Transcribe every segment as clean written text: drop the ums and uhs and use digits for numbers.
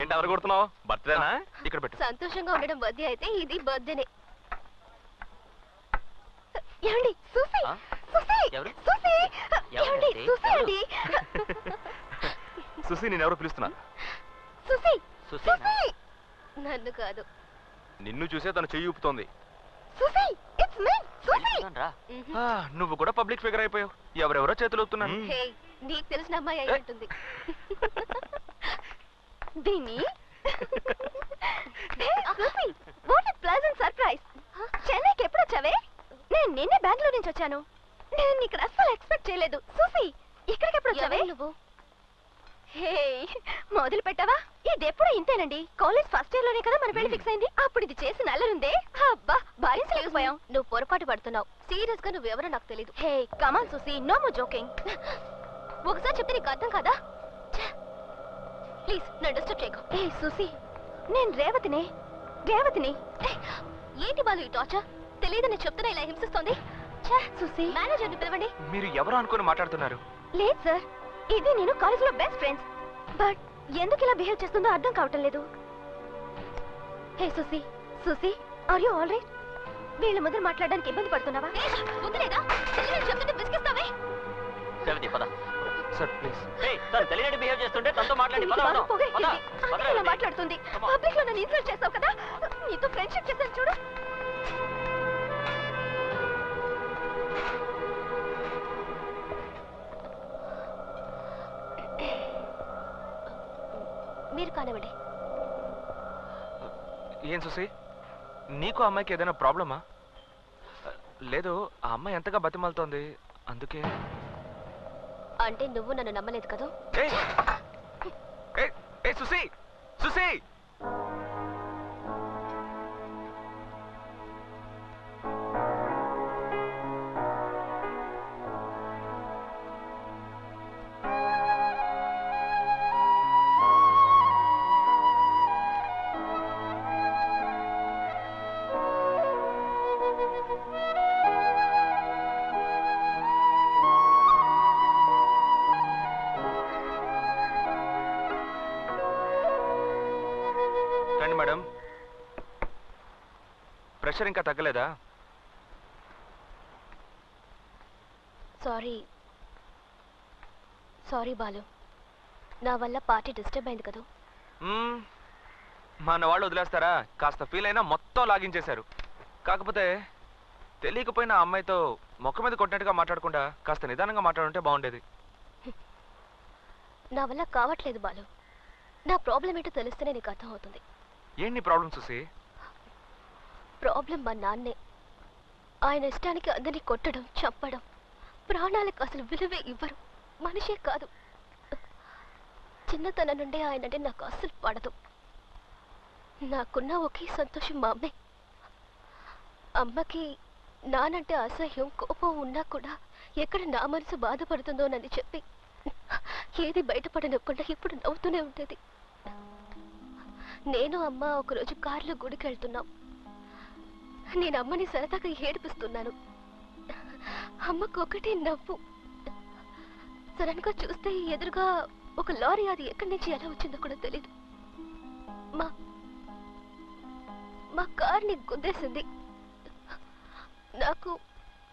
ఏంటి ఎవరు కొడుతున్నావు? బర్త్డేనా? ఇక్కడ పెట్టు. సంతోషంగా ఉండడం బర్త్డే అయితే ఇది బర్త్డేనే. ఏమండి సూఫీ, సూఫీ, ఏమండి సూఫీ అండి. సుసి నేను ఎవరో పిలుస్తున్నా. సూఫీ, సూఫీ. నన్ను కాదు. నిన్ను చూసే తను చెయ్యి ఊపుతోంది. సూఫీ, ఇట్స్ మీ సూఫీ. నువ్వు కూడా పబ్లిక్ ఫిగర్ అయిపోయావు. ఎవరెవరో చేతులు ఊపుతున్నాను. హే, నీకు తెలిసిన అమ్మాయి అయి ఉంటుంది. దీని సూఫీ, వాట్ ఎ ప్లెజెంట్ సర్ప్రైజ్. చెన్నైకి ఎప్పుడు వచ్చావే? నేను నిన్నే బెంగళూరు నుంచి వచ్చాను. నేను ఇక్కడ అస్సలు ఎక్స్పెక్ట్ చేయలేదు. సూఫీ, ఇక్కడికి ఎప్పుడు వచ్చావే నువ్వు? హే, మొదలు పెట్టావా? ఇది ఎప్పుడు ఇంతేనండి. కాలేజ్ ఫస్ట్ ఇయర్ లోనే కదా మన పెళ్లి ఫిక్స్ అయింది. అప్పుడు ఇది చేసి నల్లరుందే. అబ్బా, భరించలేకపోయాం. నువ్వు పొరపాటు పడుతున్నావు. సీరియస్ గా నువ్వెవరో నాకు తెలీదు. హే, కమాన్ సూసీ, నో మోర్ జోకింగ్. ఒకసారి చెప్తే నీకు అర్థం కదా? ప్లీజ్ నన్ను డిస్టర్బ్ చేయకు. ఏ సూసీ, నేను రేవతిని. ఏంటి బాలు ఈ టార్చర్? తెలియదని చెప్తున్నా ఇలా హింసిస్తోంది. సూసీ, మేనేజర్ని పిలవండి. మీరు ఎవరు అనుకుని మాట్లాడుతున్నారు? లేదు సార్, ఇది నేను కాలేజ్ లో బెస్ట్ ఫ్రెండ్స్. బట్ ఎందుకు ఇలా బిహేవ్ చేస్తుందో అర్థం కావటం లేదు. Hey Susie, Susie, are you all right? వీళ్ళ ముందు మాట్లాడడానికి ఇబ్బంది పడుతున్నావా? వదిలేదా? చెప్తుంటే బిస్కిస్తావే. Sir please. తెలియని బిహేవ్ చేస్తుంటే తనతో మాట్లాడండి. మాట్లాడుతుంది. పబ్లిక్ లో నన్ను ఇన్సల్ట్ చేస్తావు కదా. నీతో ఫ్రెండ్షిప్ చేస్తాను చూడు. మీరు కానివ్వండి. ఏం చూసి, నీకు అమ్మాయికి ఏదైనా ప్రాబ్లమా? లేదు, ఆ అమ్మాయి ఎంతగా బతిమాలుతోంది, అందుకే. అంటే నువ్వు నన్ను నమ్మలేదు కదా? సుసి, సుసి, మేడం, ప్రెషర్ ఇంకా తగ్గలేదా? సారీ బాలు, నా వల్ల పార్టీ డిస్టర్బ్ అయింది కదా. మన వాళ్ళు వదిలేస్తారా? కాస్త ఫీల్ అయినా మొత్తం లాగించేశారు. కాకపోతే తెలియకపోయినా అమ్మాయితో మొక్క మీద కొట్టినట్టుగా మాట్లాడకుండా కాస్త నిదానంగా మాట్లాడుంటే బాగుండేది. నా వల్ల కావట్లేదు బాలు. నా ప్రాబ్లం ఏంటో తెలిస్తేనే నీకు అర్థం అవుతుంది. ఏంటి ప్రాబ్లం చూసి? ప్రాబ్లం మా నాన్నే. ఆయన ఇష్టానికి అందరినీ కొట్టడం, చంపడం, ప్రాణాలకు అసలు విలువే ఇవ్వరు. మనిషే కాదు. చిన్నతనం నుండే ఆయనంటే నాకు అస్సలు పడదు. నాకున్న ఒకే సంతోషం మా అమ్మే. అమ్మకి నానంటే అసహ్యం, కోపం ఉన్నా కూడా ఎక్కడ నా మనసు బాధపడుతుందోనని చెప్పి ఏది బయటపడనివ్వకుండా ఇప్పుడు నవ్వుతూనే ఉండేది. నేను అమ్మ ఒకరోజు కారులో గుడికి వెళ్తున్నాం. నేను అమ్మని సరదాగా ఏడిపిస్తున్నాను. అమ్మకు ఒకటే నవ్వు. సడన్ గా చూస్తే ఎదురుగా ఒక లారీ, అది ఎక్కడి నుంచి ఎలా వచ్చిందో కూడా తెలీదు. మా కార్ని గుద్దేసింది. నాకు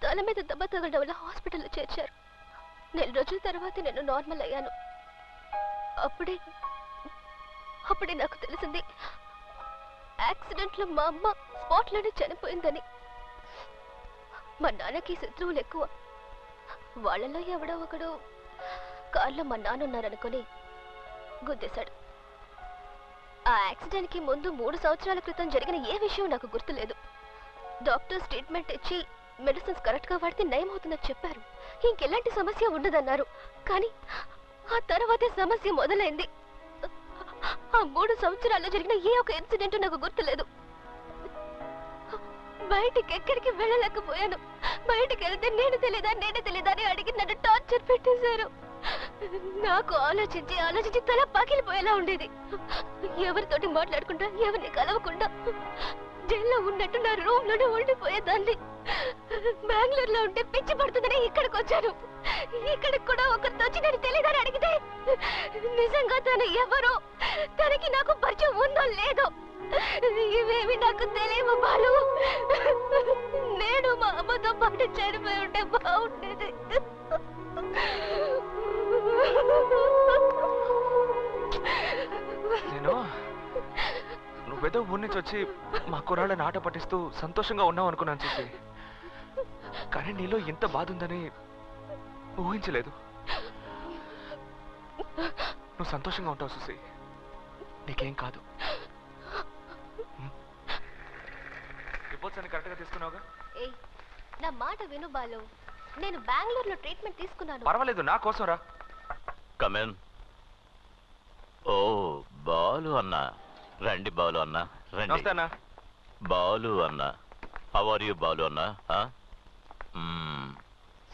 తల మీద దెబ్బ తగలడం వల్ల హాస్పిటల్లో చేర్చారు. 4 రోజుల తర్వాత నేను నార్మల్ అయ్యాను. అప్పుడే నాకు తెలిసింది యాక్సిడెంట్లో మా అమ్మ స్పాట్లోనే చనిపోయిందని. మా నాన్నకి శత్రువులు ఎక్కువ. వాళ్ళలో ఎవడో ఒకడు కార్లో మా నాన్న ఉన్నారనుకుని గుద్దేశాడు. ఆ యాక్సిడెంట్కి ముందు 3 సంవత్సరాల క్రితం జరిగిన ఏ విషయం నాకు గుర్తులేదు. డాక్టర్స్ ట్రీట్మెంట్ ఇచ్చి మెడిసిన్స్ కరెక్ట్గా వాడితే నయం అవుతుందని చెప్పారు. ఇంకెలాంటి సమస్య ఉండదన్నారు. కానీ ఆ తర్వాతే సమస్య మొదలైంది. ఆ 3 సంవత్సరాల్లో జరిగిన ఏ ఒక ఇన్సిడెంట్ నాకు గుర్తులేదు. బయటికి ఎక్కడికి వెళ్ళలేకపోయాను. బయటికి వెళ్తే నేను తెలీదా అని అడిగి నన్ను టార్చర్ పెట్టేశారు. నాకు ఆలోచించి తల పగిలిపోయేలా ఉండేది. ఎవరితోటి మాట్లాడకుండా, ఎవరిని కలవకుండా జైల్లో ఉన్నట్టు నా రూమ్ లోనే ఉండిపోయేదాన్ని. బెంగళూరులో ఉంటే పిచ్చి పడుతుందని ఇక్కడికి వచ్చాను. ఇక్కడికి కూడా ఒకరితో వచ్చి నేను తెలియదని అడిగితే నిజంగా తను ఎవరో, తనకి నాకు ఉందో లేదో ఇవేమి నాకు తెలియవు బాలు. నేను మా అమ్మతో పాటు చనిపోయి ఉంటే బాగుండేది. నేను నువ్వేదో ఊరి నుంచి వచ్చి మా కుర్రాళ్ళని ఆట పట్టిస్తూ సంతోషంగా ఉన్నావు అనుకున్నాను చూసి, కానీ నీలో ఇంత బాధ ఉందని ఊహించలేదు. నువ్వు సంతోషంగా ఉంటావు సుసి, నీకేం కాదు. రిపోర్ట్స్ అన్ని కరెక్ట్గా తీసుకున్నావుగా? ఏయ్, నా మాట విను బాలు. నేను బెంగళూరులో ట్రీట్మెంట్ తీసుకున్నాను. పర్వాలేదు, నా కోసం రా. కమెన్. ఓ బాలు అన్నా, రండి బాలు అన్నా, రండి. నమస్తే అన్న. బాలు అన్నా, హౌ ఆర్ యూ బాలు అన్నా?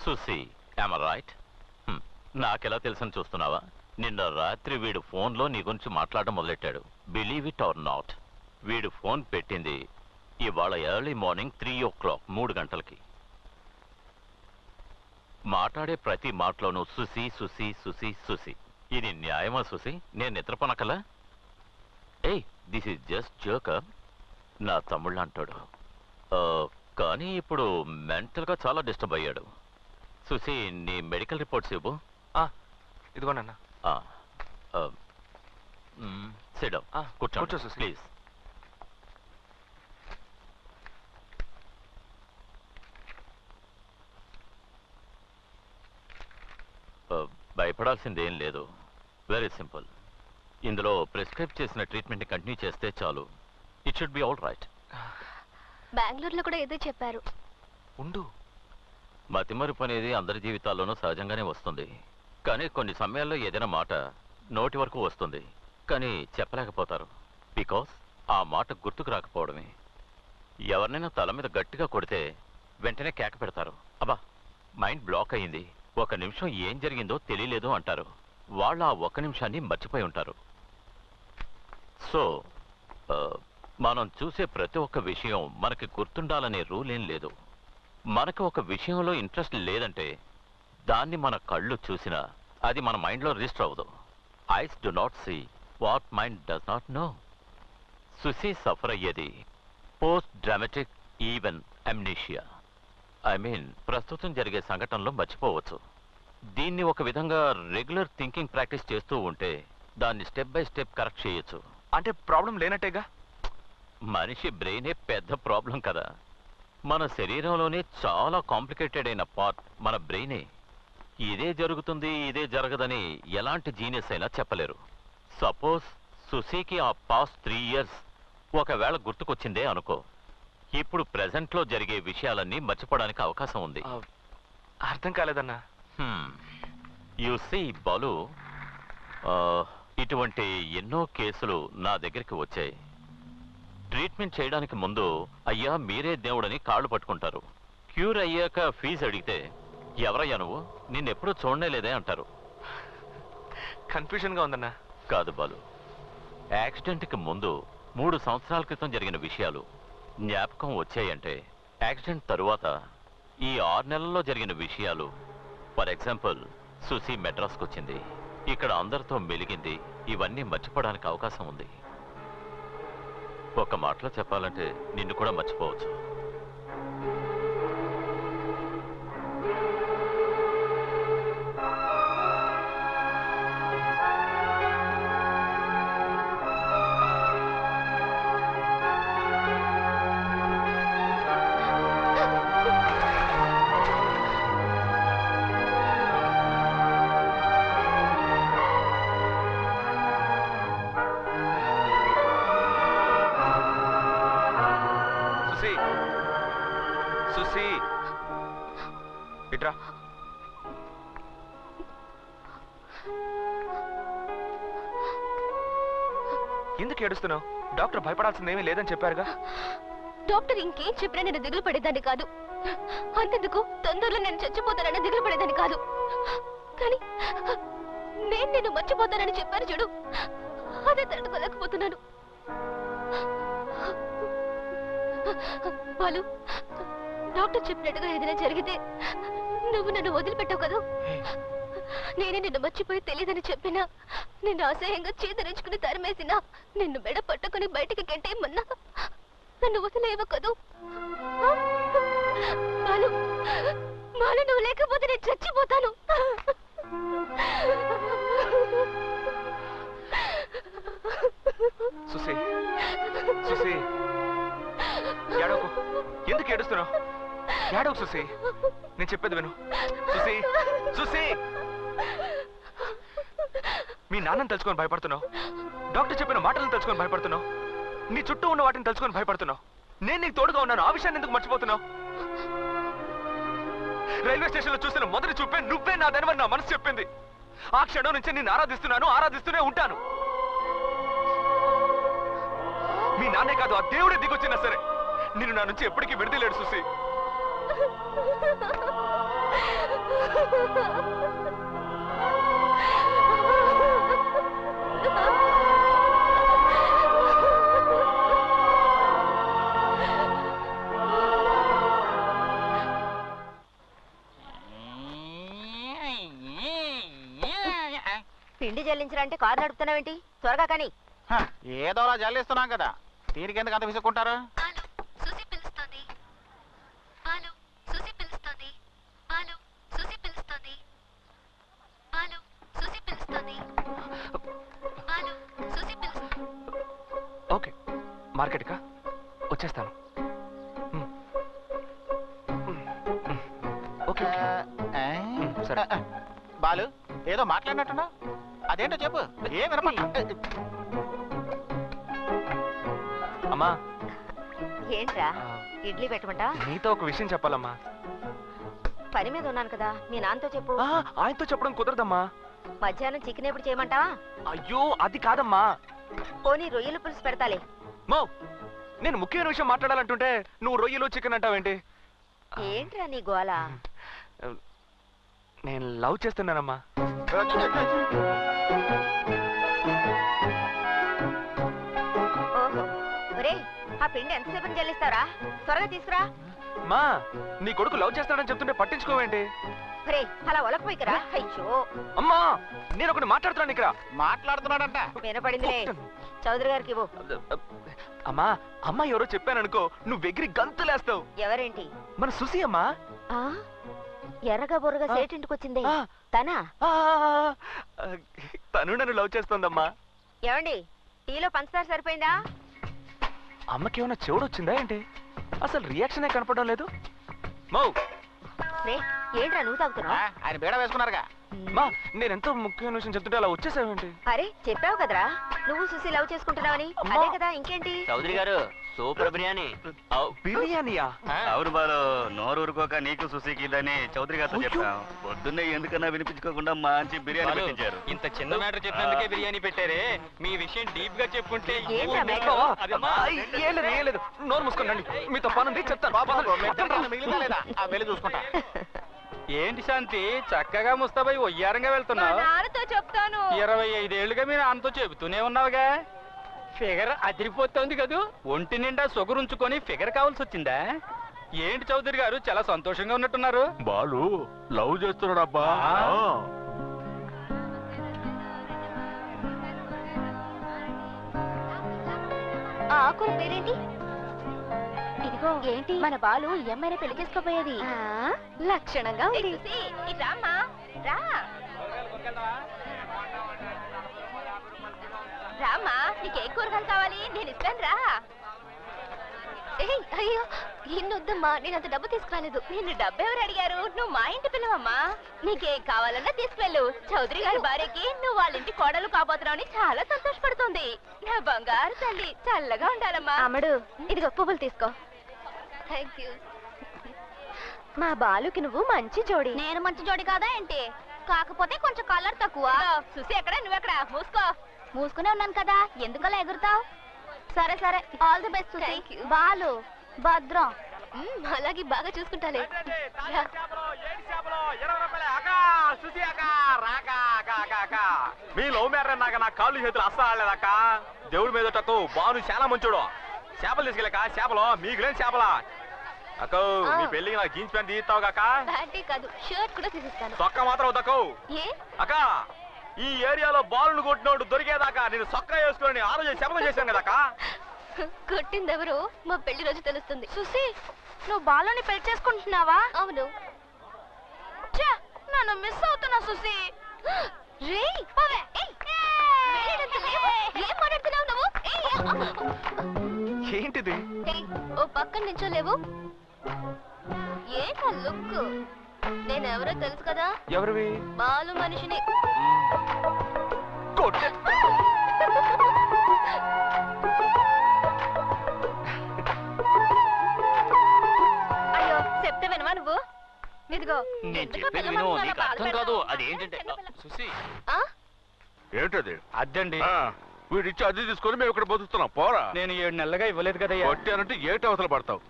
Susi, am right? నాకెలా తెలుసని చూస్తున్నావా? నిన్న రాత్రి వీడు ఫోన్లో నీ గురించి మాట్లాడడం మొదలెట్టాడు. బిలీవ్ ఇట్ ఆర్ నాట్, వీడు ఫోన్ పెట్టింది ఇవాళ ఎర్లీ మార్నింగ్ 3 o'clock, 3 గంటలకి. మాట్లాడే ప్రతి మాటలోనూ సుసి సుసి సుసి సుసి. ఇది న్యాయమా సుసి? నేను నిద్రపోనకలా? ఏయ్, దిస్ ఈజ్ జస్ట్ జోకర్. నా తమ్ముళ్ళు అంటాడు. కానీ ఇప్పుడు మెంటల్గా చాలా డిస్టర్బ్ అయ్యాడు. సుసి, నీ మెడికల్ రిపోర్ట్స్ ఇవ్వు. ఇదిగోనన్నా. Sit down. కూర్చో సుసి. ప్లీజ్. భయపడాల్సిందేం లేదు. Very simple. ఇందులో ప్రిస్క్రైబ్ చేసిన ట్రీట్మెంట్ని కంటిన్యూ చేస్తే చాలు. It should be all right. బెంగళూరులో కూడా ఏదో చెప్పారు. ఉండు. మతిమరుపు అనేది అందరి జీవితాల్లోనూ సహజంగానే వస్తుంది. కానీ కొన్ని సమయాల్లో ఏదైనా మాట నోటి వరకు వస్తుంది, కానీ చెప్పలేకపోతారు. బికాస్ ఆ మాట గుర్తుకు రాకపోవడమే. ఎవరినైనా తల మీద గట్టిగా కొడితే వెంటనే కేక పెడతారు. అబ్బా, మైండ్ బ్లాక్ అయ్యింది, 1 నిమిషం ఏం జరిగిందో తెలియలేదు అంటారు. వాళ్ళు ఆ 1 నిమిషాన్ని మర్చిపోయి ఉంటారు. సో మనం చూసే ప్రతి ఒక్క విషయం మనకి గుర్తుండాలనే రూల్ ఏం లేదు. మనకు ఒక విషయంలో ఇంట్రెస్ట్ లేదంటే దాన్ని మన కళ్ళు చూసినా అది మన మైండ్లో రిజిస్టర్ అవ్వదు. Eyes do not see what mind does not know. Susie suffer అయ్యేది post traumatic even amnesia. I mean, ప్రస్తుతం జరిగే సంఘటనలో మర్చిపోవచ్చు. దీన్ని ఒక విధంగా రెగ్యులర్ థింకింగ్ ప్రాక్టీస్ చేస్తూ ఉంటే దాన్ని స్టెప్ బై స్టెప్ కరెక్ట్ చేయొచ్చు. అంటే ప్రాబ్లం లేనట్టేగా? మనిషి బ్రెయినే పెద్ద ప్రాబ్లం కదా. మన శరీరంలోనే చాలా కాంప్లికేటెడ్ అయిన పార్ట్ మన బ్రెయినే. ఇదే జరుగుతుంది, ఇదే జరగదని ఎలాంటి జీనియస్ అయినా చెప్పలేరు. సపోజ్ సుసీకి ఆ పాస్ట్ 3 years ఒకవేళ గుర్తుకొచ్చిందే అనుకో, ఇప్పుడు ప్రెజెంట్లో జరిగే విషయాలన్నీ మర్చిపోవడానికి అవకాశం ఉంది. అర్థం కాలేదన్నా. యు సీ బాలు, ఇటువంటి ఎన్నో కేసులు నా దగ్గరికి వచ్చాయి. ట్రీట్మెంట్ చేయడానికి ముందు అయ్యా మీరే దేవుడని కాళ్ళు పట్టుకుంటారు. క్యూర్ అయ్యాక ఫీజు అడిగితే ఎవరయ్యా నువ్వు, నిన్నెప్పుడూ చూడలేదే అంటారు. కన్ఫ్యూజన్గా ఉందన్నా. కాదు బాలు, యాక్సిడెంట్కి ముందు 3 సంవత్సరాల క్రితం జరిగిన విషయాలు జ్ఞాపకం వచ్చాయంటే యాక్సిడెంట్ తరువాత ఈ 6 నెలల్లో జరిగిన విషయాలు. ఫర్ ఎగ్జాంపుల్, సుసి మెడ్రాస్కి వచ్చింది, ఇక్కడ అందరితో మెలిగింది, ఇవన్నీ మర్చిపోవడానికి అవకాశం ఉంది. ఒక మాటలో చెప్పాలంటే నిన్ను కూడా మర్చిపోవచ్చు. సుసి, ఇట్రా. ఎందుకు ఏడుస్తున్నావు? డాక్టర్ భయపడాల్సిందేమీ లేదని చెప్పారుగా. డాక్టర్ ఇంకేం చెప్పినా నేను దిగులు పడేదాన్ని కాదు. అంతెందుకు తొందరలో నేను చచ్చిపోతానని దిగులు పడేదాన్ని కాదు. కానీ నేను మర్చిపోతానని చెప్పారు చూడు, అదే తట్టుకోలేకపోతున్నాను. బాలు, డాక్టర్ చెప్పినట్టుగా ఏదైనా జరిగితే నువ్వు నన్ను వదిలిపెట్టావు కదా. నేనే నిన్ను మర్చిపోయి తెలియదని చెప్పినా నిన్ను అసహ్యంగా చేదరించుకుని తరిమేసినా నిన్ను మెడ పట్టుకుని బయటికి గెంటేయమన్నా నన్ను వదిలేవ కదూ. బాలు బాలు నువ్వు లేకపోతే నేను చచ్చిపోతాను. సుసి సుసి ఏడవకు. ఎందుకు ఏడుస్తున్నావు? ఏడవకు సుసి, నేను చెప్పేది విను. సుసి సుసి మీ నాన్నని తలుచుకొని భయపడుతున్నావు, డాక్టర్ చెప్పిన మాటలను తలుచుకొని భయపడుతున్నావు, నీ చుట్టూ ఉన్న వాటిని తలుచుకొని భయపడుతున్నావు. నేను నీకు తోడుగా ఉన్నాను, ఆ విషయాన్ని ఎందుకు మర్చిపోతున్నావు? రైల్వే స్టేషన్ లో చూసిన మొదటి చూపే నువ్వే నా దానివని నా మనసు చెప్పింది. ఆ క్షణం నుంచి నేను ఆరాధిస్తున్నాను, ఆరాధిస్తూనే ఉంటాను. మీ నాన్నే కాదు, ఆ దేవుడే దిగొచ్చినా సరే నిన్ను నా నుంచి ఎప్పటికీ విడదలేడు సుసి. పిండి జల్లించాలంటే కారు నడుపుతున్నావేంటి? త్వరగా కానీ. ఏదోలా జల్లిస్తున్నాం కదా, దీనికి ఎందుకు అంత విసుక్కుంటారు? ఓకే, మార్కెట్కా వచ్చేస్తాను. ఓకే సరే. బాలు ఏదో మాట్లాడినట్టున్నా, అదేంటో చెప్పు. ఏం వినపట్ల. అమ్మా ఏంట్రా ఇడ్లీ పెట్టమంటా? నీతో ఒక విషయం చెప్పాలమ్మా. పని మీద ఉన్నాను కదా, మీ నాన్నతో చెప్పు. ఆయనతో చెప్పడం కుదరదమ్మా. మధ్యాహ్నం చికెన్ ఎప్పుడు చేయమంటావా? అయ్యో అది కాదమ్మా. పోనీ రొయ్యల పులుసు పెడతాలే. మో, నేను ముఖ్యమైన విషయం మాట్లాడాలంటుంటే నువ్వు రొయ్యలు చికెన్ అంటావేంటి? ఏంట్రా నీ గోల? నేను లవ్ చేస్తున్నానమ్మా. ఓహో, ఒరే ఆ పిండి ఎంతసేపు జల్లిస్తారా? త్వరగా తీసుకురా. మా నీ కొడుకు లవ్ చేస్తాడని చెప్తుంటే పట్టించుకోవేంటి? ఒరే అలా ఒలకపోయికరా. అయ్యో అమ్మా, నేను ఒకటి మాట్లాడుతున్నాను ఇక్కడ. మాట్లాడుతున్నాడంట. వినపడిందిలే, చౌదరి గారికి ఇవ్వు. అమ్మా, అమ్మ ఎవరో చెప్పాననుకో నువ్వు ఎగిరి గంతులేస్తావు. ఎవరేంటి? మన సుసి అమ్మా. ఎర్రగా బొర్రగా సేటింటికి వచ్చింది తనా? తను నన్ను లవ్ చేస్తోందమ్మా. ఏమండి, టీలో పంచదార సరిపోయిందా? అమ్మకేమన్నా చెవుడు వచ్చిందా ఏంటి? అసలు రియాక్షనే కనపడడం లేదు. మౌ, ఏంట్రా నువ్వు తాగుతున్నావు? ఆయన బీడ వేసుకున్నారుగా. మా నేను ఎంతో ముఖ్యమైన విషయం చెప్తుంటే అలా వచ్చేసావేంటి? అరే చెప్పావు కదరా నువ్వు సుసి లవ్ చేసుకుంటున్నావని. అదే కదా, ఇంకేంటి? చౌదరి గారు సూపర్ బిర్యానీ. బిర్యానీయా? అవును బాలు, నోరు ఊరుకోక నీకు సుశీకి ఇదని చౌదరి గారితో చెప్పాం. పొద్దున్నే ఎందుకన్నా వినిపించుకోకుండా మంచి బిర్యానీ పెట్టించారు. ఇంత చిన్న మ్యాటర్ చెప్పినందుకే బిర్యానీ పెట్టారే. మీ విషయం డీప్ గా చెప్పుకుంటే ఏం లేదు, నోరు మూసుకోండి. మీతో పనుంది చెప్తాను. మిగిలిందా లేదా వెళ్ళి చూసుకుంటా. ఏంటి శాంతి, చక్కగా ముస్తాబై ఒయ్యారంగా వెళ్తున్నావు? నాన్నతో చెప్తాను. 25 ఏళ్ళుగా మీ నాన్నతో చెబుతూనే ఉన్నావుగా. ఫిగర్ అదిరిపోతుంది కదూ. ఒంటి నిండా సొగురుంచుకొని ఫిగర్ కావాల్సి వచ్చిందా? ఏంటి చౌదరి గారు చాలా సంతోషంగా ఉన్నట్టున్నారు? బాలు లవ్ చేస్తున్నాడబ్బా. ఆకుల పేరేంటి? ఇదిగో ఏంటి, మన బాలు ఈ అమ్మాయిని పెళ్లి చేసుకోపోయేది. లక్షణంగా ఉంది. రామ్మా రా. రామ్మా, నీకేం కూరగాయలు కావాలి? నేను ఇస్తాను రా. అయ్యో ఇన్నొద్దమ్మా, నేను అంత డబ్బు తీసుకురాలేదు. నేను డబ్బు ఎవరు అడిగారు? నువ్వు మా ఇంటి పిల్లవమ్మా. నీకేం కావాలన్నా తీసుకెళ్ళు. చౌదరి గారి భార్యకి నువ్వు వాళ్ళ ఇంటి కోడలు కాబోతున్నావు చాలా సంతోషపడుతుంది. నా బంగారు తల్లి చల్లగా ఉండాలమ్మా. అమ్మడు ఇదిగో పువ్వులు తీసుకో. Thank you. మా బాలుకి నువ్వు మంచి జోడి. నేను మంచి జోడి కాదా ఏంటి? కాకపోతే కొంచెం కలర్ తక్కువ. చూసి ఎక్కడ నువ్వెక్కడ? మూసుకో. మూసుకునే ఉన్నాను కదా, ఎందుకలా ఎగురుతావు? సరే సరే, ఆల్ ది బెస్ట్. బాలు భద్రం. అలాగే బాగా చూసుకుంటాలే. మీ లవ్ మ్యారేజ్ నాక నా కాళ్ళు చేతులు అస్సలేదక్క. దేవుడి మీద బాను చాలా మంచోడు. చేపలు తీసుకెళ్ళక చేపలు మీకు లేని చేపలా అక్క నీ పెళ్ళికి నాకు జీన్స్ ప్యాంట్ తీస్తావు కాక ప్యాంటే కాదు షర్ట్ కూడా తీసిస్తాను. సొక్క మాత్రం వద్దకు. ఏ అక్క ఈ ఏరియాలో బాలును కొట్టినోడు దొరికేదాకా నేను సొక్క వేసుకొని ఆ రోజు శపథం చేశాను కదా. కొట్టిందెవరో మా పెళ్లి రోజు తెలుస్తుంది. సుసి నువ్వు బాలుని పెళ్లి చేసుకుంటున్నావా? అవును. నన్ను మిస్ అవుతున్నా సుసి. రేయ్ ఏం మాట్లాడుతున్నావు నువ్వు? ఏంటిది? ఓ పక్కన నించోలేవు? ఏంటా లుక్? నేనెవరో తెలుసు కదా? ఎవరివి? బాలు మనిషిని. అయ్యో చెప్తే వినవా నువ్వు? ఇదిగో నేను చెప్పేది విను, నీకు అర్థం కాదు. అది ఏంటంటే సుసి ఏంటది? అద్దండి. వీడిచ్చి అద్దె తీసుకొని మేము ఇక్కడ బతుకుతున్నాం. పోరా. నేను 7 నెలలుగా ఇవ్వలేదు కదయ్యా. కొట్టానంటే ఏటి అవతల పడతావు.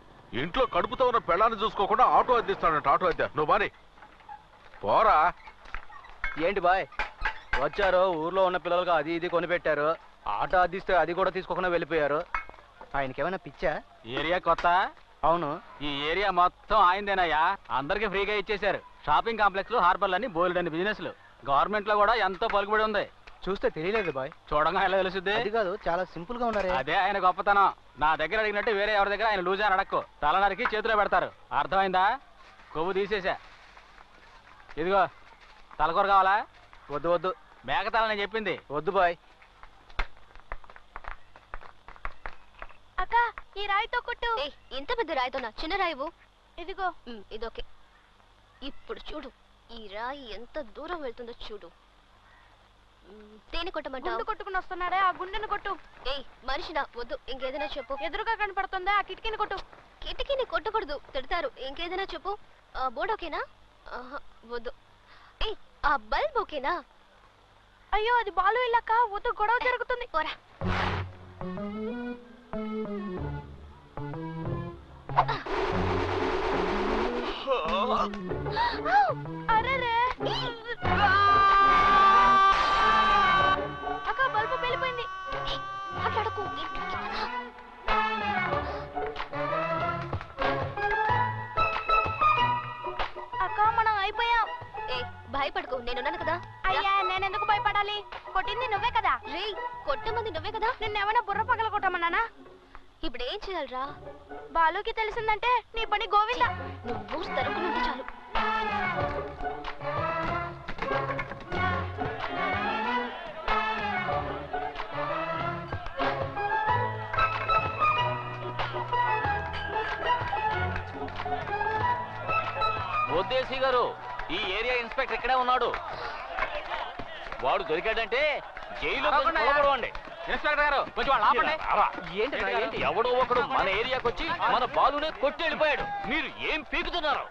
ఇంట్లో కడుపుతో ఉన్న పెళ్ళాన్ని చూసుకోకుండా ఆటో అద్దెస్తాడంట. ఆటో అద్దె నువ్వు బాని పోరా. ఏంటి బాయ్ వచ్చారు, ఊర్లో ఉన్న పిల్లలకు అది ఇది కొనిపెట్టారు. ఆటో అద్దిస్తే అది కూడా తీసుకోకుండా వెళ్ళిపోయారు. ఆయనకేమైనా పిచ్చా? ఏరియా కొత్త? అవును, ఈ ఏరియా మొత్తం ఆయనదేనయ్యా. అందరికి ఫ్రీగా ఇచ్చేశారు. షాపింగ్ కాంప్లెక్స్ లు, హార్బర్లు, బోల్డ్ అని బిజినెస్లు. గవర్నమెంట్ లో కూడా ఎంతో పలుకుబడి ఉంది. చూస్తే తెలియలేదు బాయ్. చూడంగా ఎలా తెలుస్తుంది? అది కాదు, చాలా సింపుల్ గా ఉన్నారు. అదే ఆయన గొప్పతనం. నా దగ్గర అడిగినట్టు వేరే ఎవరి దగ్గర ఆయన లూజ్ అని అడక్కు. తలనరికి చేతిలో పెడతారు. అర్థమైందా? కొవ్వు తీసేసా. ఇదిగో తలకూర కావాలా? వద్దు వద్దు, మేకతల నేను చెప్పింది. వద్దు బాయ్. అక్క ఈ రాయితో కొట్టు. ఇంత పెద్ద రాయితోనా? చిన్న రాయివు. ఇదిగో. ఇదొకే. ఇప్పుడు చూడు ఈ రాయి ఎంత దూరం వెళ్తుందో చూడు. దేని కొట్టమంటావు? కొట్టుకుని వస్తున్నాడే ఆ గుండెను కొట్టు. ఏయ్ మనిషినా? వద్దు, ఇంకేదైనా చెప్పు. ఎదురుగా కనపడుతుందా ఆ కిటికీని కొట్టు. కిటికీని కొట్టకూడదు, తిడతారు. ఇంకేదైనా చెప్పు. బోర్డు ఓకేనా? వద్దు. ఏయ్ ఆ బల్బ్ ఓకేనా? అయ్యో అది బాలు ఇల్లక్క, వద్దు గొడవ జరుగుతుంది. పోరా. అరెరే అక్క బల్బు పేలిపోయింది. మాట్లాడకు. అక్క మనం అయిపోయాం. భయపడకు, నేనున్నాను కదా. అయ్యా నేనెందుకు భయపడాలి? కొట్టింది నువ్వే కదా. రే కొట్టమంది నువ్వే కదా. నిన్నేమైనా బుర్ర పగల కొట్టమన్నానా? ఇప్పుడు ఏం చేయాలరా? బాలుకి తెలిసిందంటే నీ పని గోవిందా. నువ్వు తరుకునుంటే చాలు. బొద్దేసి గారు, ఈ ఏరియా ఇన్స్పెక్టర్ ఇక్కడే ఉన్నాడు. వాడు దొరికాడంటే జైలు కొలబడవండి. ఇన్స్పెక్టర్ గారు కొంచెం వాళ్ళు ఆపండి. ఏంటి ఎవడో ఒకడు మన ఏరియాకి వచ్చి మన బాలునే కొట్టి వెళ్ళిపోయాడు. మీరు ఏం పీకుతున్నారు?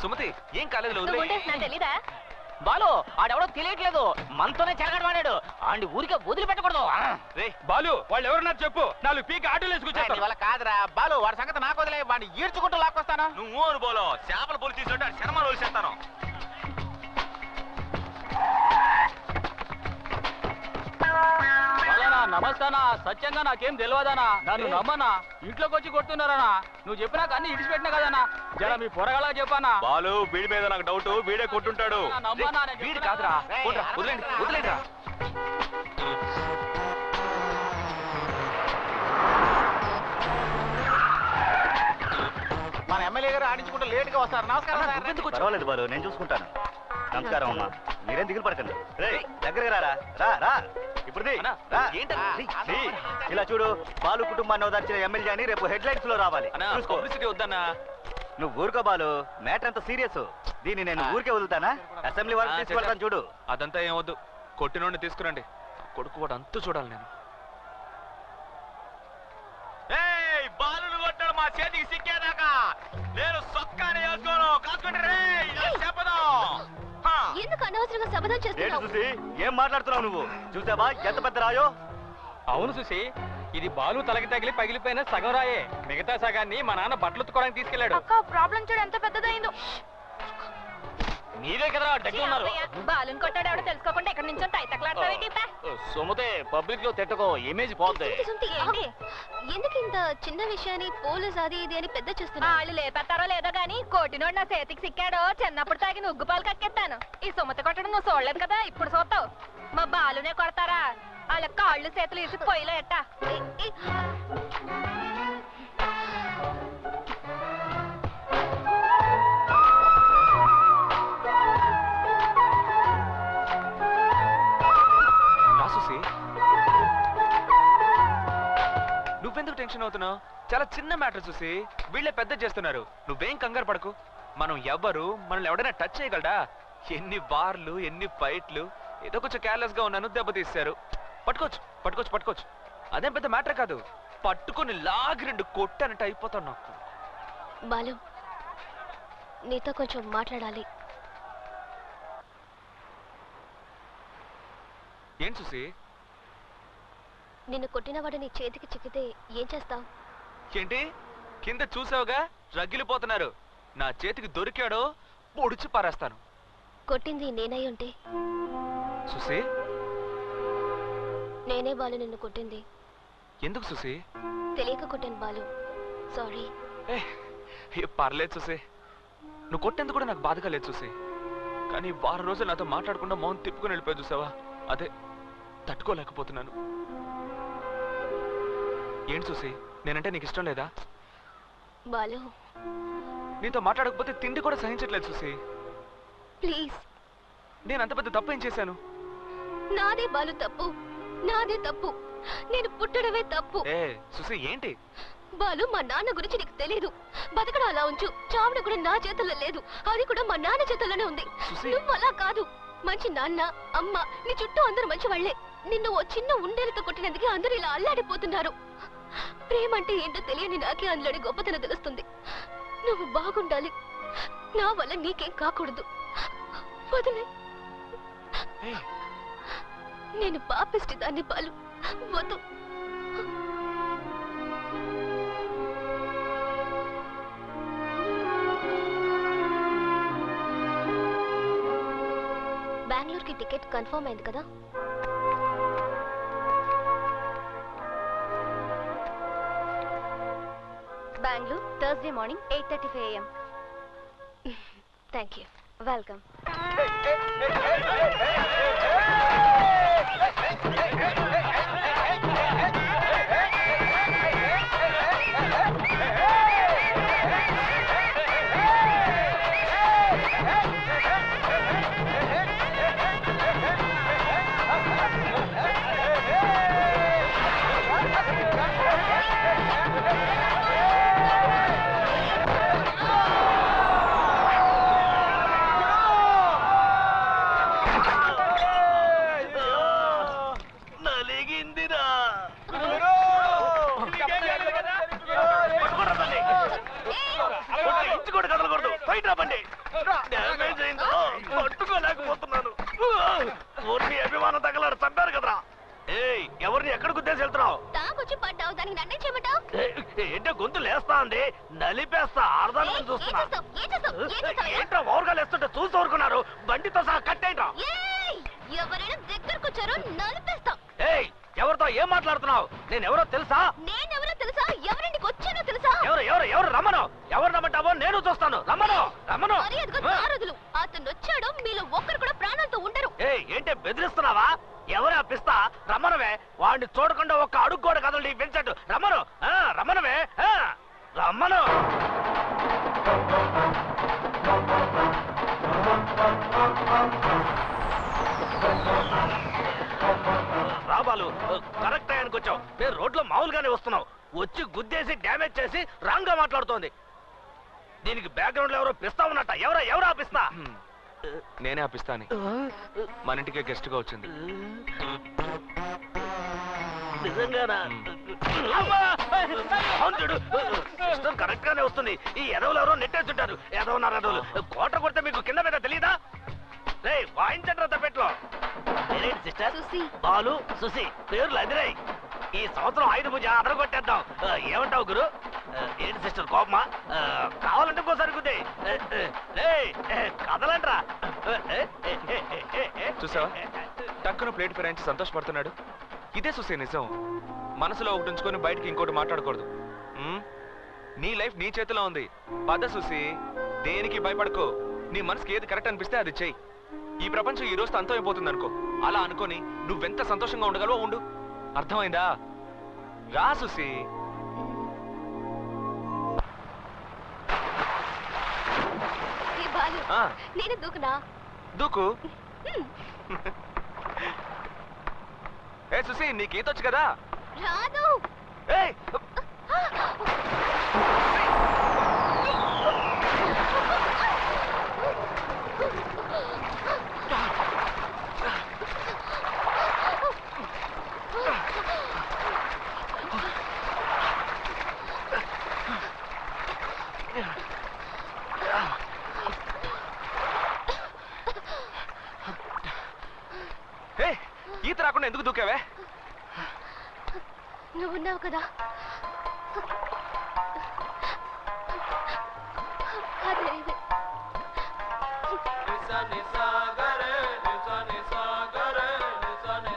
సుమతి ఏం కాలేదు. నువ్వు ఉంటే నాకు తెలీదా? బాలు ఆడెవడో తెలియట్లేదు, మనతోనే చెరగడవాడాడు. ఆడి ఊరికే వదిలిపెట్టకూడదు. రే బాలు, వాళ్ళు ఎవరున్నారు చెప్పు. 4 పీకి ఆటోలు వేసుకొచ్చేస్తారు. వాళ్ళ కాదురా బాలు, వాడి సంగతి నాకు వదిలే. వాడిని ఈడ్చుకుంటూ లాక్కొస్తాను. నువ్వు అని బోలో చేపల పొలి తీసుకుంటే శర్మలు వదిలేస్తాను. నమస్తానా, సత్యంగా నాకేం తెలియదానా? నన్ను నమ్మనా? ఇంట్లోకి వచ్చి కొడుతున్నారనా? నువ్వు చెప్పినాక అన్ని ఇడిచిపెట్టినా కదనా? జర మీ పొరగలా చెప్పానా? బాలు వీడి మీద నాకు డౌట్, వీడే కొట్టుంటాడు. వీడి కాదురా, వదిలేండి వదిలేండి. మన ఎమ్మెల్యే గారు ఆడించుకుంటూ లేట్ గా వస్తారు. నమస్కారం సార్. పర్వాలేదు బాలు, నేను చూసుకుంటాను. నమస్కారం అమ్మా. మీరేం దిగులు పడకండి. రే దగ్గరగా రారా. రా రా ఇప్పుడు ఇలా చూడు. బాలు కుటుంబాన్ని ఓదార్చిన ఎమ్మెల్యే అని రేపు హెడ్లైన్స్ లో రావాలి. వద్దన్నా. నువ్వు ఊరుకో బాలు, మ్యాటర్ అంత సీరియస్. దీన్ని నేను ఊరికే వదులుతానా? అసెంబ్లీ వరకు తీసుకెళ్తాను చూడు. అదంతా ఏం వద్దు, కొట్టినోడిని తీసుకురండి. కొడుకు వాడు అంతూ చూడాలి నేను. బాలును కొట్టాడు మా చేతికి సిక్కేదాకా నేను సొక్కాని వేసుకోను. కాసుకుంటే ఎందుకు అనవసరంగా శపథం చేస్తున్నావు? చూసి ఏం మాట్లాడుతున్నావు నువ్వు? చూసావా ఎంత పెద్ద రాయో? అవును సుసి, ఇది బాలు తలకి తగిలి పగిలిపోయిన సగం రాయే. మిగతా సగాన్ని మా నాన్న బట్టలు ఉత్తుకోవడానికి తీసుకెళ్లాడు. అక్క ప్రాబ్లం చూడు ఎంత పెద్దదైందో. మీరే కదా దగ్గర ఉన్నారు. బాలుని కొట్టాడు ఎవడో తెలుసుకోకుండా ఎక్కడి నుంచో తైతకలాడతావేంటి? సుమతే పబ్లిక్ లో తిట్టకో, ఇమేజ్ పోద్ది. ఏంటి? ఎందుకు ఇంత చిన్న విషయాన్ని పోలీస్ అది ఇది అని పెద్ద చేస్తున్నా? వాళ్ళు లేపెత్తారో లేదో గానీ కోటినోడు నా చేతికి సిక్కాడో చిన్నప్పుడు తాగిన ఉగ్గుపాలు కక్కెత్తాను. ఈ సుమతి కొట్టడం నువ్వు చూడలేదు కదా, ఇప్పుడు చూస్తావు. మా బాలునే కొడతారా? వాళ్ళ కాళ్ళు చేతులు ఇసి పొయ్యిలో ఎట్టా. నువ్వెందుకు టెన్షన్ అవుతున్నావు? చాలా చిన్న మ్యాటర్ చూసి వీళ్ళే పెద్ద చేస్తున్నారు. నువ్వేం కంగారు పడకు. మనం ఎవ్వరు మనల్ని ఎవడైనా టచ్ చేయగలడా? ఎన్ని బార్లు, ఎన్ని ఫైట్లు. ఏదో కొంచెం కేర్లెస్ గా ఉన్నాను, దెబ్బతీస్తారు. పట్టుకోవచ్చు పట్టుకోవచ్చు పట్టుకోవచ్చు. అదేం పెద్ద మ్యాటర్ కాదు. పట్టుకొని లాగి 2 కొట్టనట్టు అయిపోతాను నాకు. బాలు, నీతో కొంచెం మాట్లాడాలి. ఏం చూసి? నిన్ను కొట్టినవాడు నీ చేతికి చిక్కితే ఏం చేస్తావు? ఏంటి కింద చూసావుగా, రగిలిపోతున్నారు. నా చేతికి దొరికాడో పొడిచి పారేస్తాను. కొట్టింది నేనై ఉంటే? సుసి, నేనే బాలు నిన్ను కొట్టింది. ఎందుకు సుసి? తెలియక కొట్టాను బాలు, సారీ. పర్లేదు సుసి, నువ్వు కొట్టేందుకు కూడా నాకు బాధగా లేదు సుసి. కానీ వారం రోజులు నాతో మాట్లాడకుండా మౌన్ తిప్పుకొని వెళ్ళిపోయి చూసావా, అదే తట్టుకోలేకపోతున్నాను. ఏంటి సుసి, నేనంటే నీకు ఇష్టం లేదా? బాలు, నీతో మాట్లాడకపోతే తిండి కూడా సహించట్లేదు సుసి. ప్లీజ్. నేను అంత పెద్ద తప్పు ఏం చేశాను? నాదే బాలు తప్పు, నాదే తప్పు. నేను పుట్టడమే తప్పు. సుసి ఏంటి? బాలు, మా నాన్న గురించి నీకు తెలీదు. బతకడం అలా ఉంచు, చావడం కూడా నా చేతుల్లో లేదు. అది కూడా మా నాన్న చేతుల్లోనే ఉంది. నువ్వు అలా కాదు. మంచి నాన్న, అమ్మ, నీ చుట్టూ అందరూ మంచి వాళ్లే. నిన్ను ఓ చిన్న ఉండేలతో కొట్టినందుకే అందరూ ఇలా అల్లాడిపోతున్నారు. ప్రేమ అంటే ఏంటో తెలియని నాకే అందులోని గొప్పతనం తెలుస్తుంది. నువ్వు బాగుండాలి, నా వల్ల నీకేం కాకూడదు. వదిలే. నేను పాపిష్టి దాన్ని బాలు, వద్దు. బెంగళూరుకి టికెట్ కన్ఫర్మ్ అయింది కదా? Bengaluru Thursday morning 8:35 AM. Thank you. Welcome. పట్టుకోలేకపోతున్నాను. అభిమానం తగలాడు చంపారు కదరా. ఎవరిని ఎక్కడ గుద్దేసి వెళ్తున్నావు? తాకొచ్చి పడ్డావు, దానికి నన్నే చేయమంటావు? ఏంటో గొంతు లేస్తా అండి, నలిపేస్తా. ఆడదాని చూస్తున్నా. ఏంటో ఓవర్గా లేస్తుంటే చూసి ఊరుకున్నారు. బండితో సహా కట్టేంట్రా. ఎవరైనా దగ్గరకు వచ్చారో నలిపేస్తా. ఎవరితో ఏం మాట్లాడుతున్నావు? నేను ఎవరో తెలుసా? నేనెవరో తెలుసా? ఎవరింటికి వచ్చానో తెలుసా? ఎవరు ఎవరు ఎవరు రమ్మను. ఎవరు రమ్మంటావో నేను చూస్తాను. రమ్మను రమ్మను. అతను వచ్చాడో మీలో ఒక్కరు కూడా ప్రాణాలతో ఉండరు. ఏంటి బెదిరిస్తున్నావా? ఎవరు అప్పిస్తా? రమ్మనవే. వాడిని చూడకుండా ఒక్క అడుగు కూడా కదలండి పెంచట్టు. రమ్మను రమ్మనవే రమ్మను. రాబాలు, కరెక్ట్ టైంకి వచ్చావు. నేను రోడ్లో మామూలుగానే వస్తున్నావు. వచ్చి గుద్దేసి డ్యామేజ్ చేసి రాంగ్ గా మాట్లాడుతోంది. దీనికి బ్యాక్గ్రౌండ్ లో ఎవరో పిస్తా ఉన్నట్ట. ఎవరో ఆపిస్తా? నేనే ఆపిస్తాను. మన ఇంటికే గెస్ట్ గా వచ్చింది. నిజంగానా? కరెక్ట్ గానే వస్తుంది. ఈ ఎదవలు ఎవరో నెట్టేస్తుంటారు. ఎదవన్నారు ఎదవలు. కోట కొడితే మీకు కింద మీద తెలీదా? వాయించండి తప్పెట్లో. సిస్టర్ బాలు, సుసి పేర్లు అదిరాయి. ఈ సంవత్సరం 5 పూజ అదరగొట్టేద్దాం. ఏమంటావు గురు? ఏంటి సిస్టర్ కోపమా కావాలంటే ఇంకోసారి గుద్దే కదలంట్రా చూసావా టక్కున ప్లేట్ ఫిరాయించి సంతోషపడుతున్నాడు. ఇదే చూసే నిజం. మనసులో ఒకటి ఉంచుకొని బయటికి ఇంకోటి మాట్లాడకూడదు. నీ లైఫ్ నీ చేతిలో ఉంది. పద చూసి దేనికి భయపడకో. నీ మనసుకి ఏది కరెక్ట్ అనిపిస్తే అది చెయ్యి. ఈ ప్రపంచం ఈ రోజుతో అంతమైపోతుంది అనుకో. అలా అనుకొని నువ్వెంత సంతోషంగా ఉండగలవో ఉండు. అర్థమైందా? రా సుసి. నేను దూకునా? దూకు. ఏ సుసి, నీకు ఈత వచ్చు కదా? రాదు. ఏయ్ ఈత రాకుండా ఎందుకు దూకావే? నువ్వున్నావు కదా.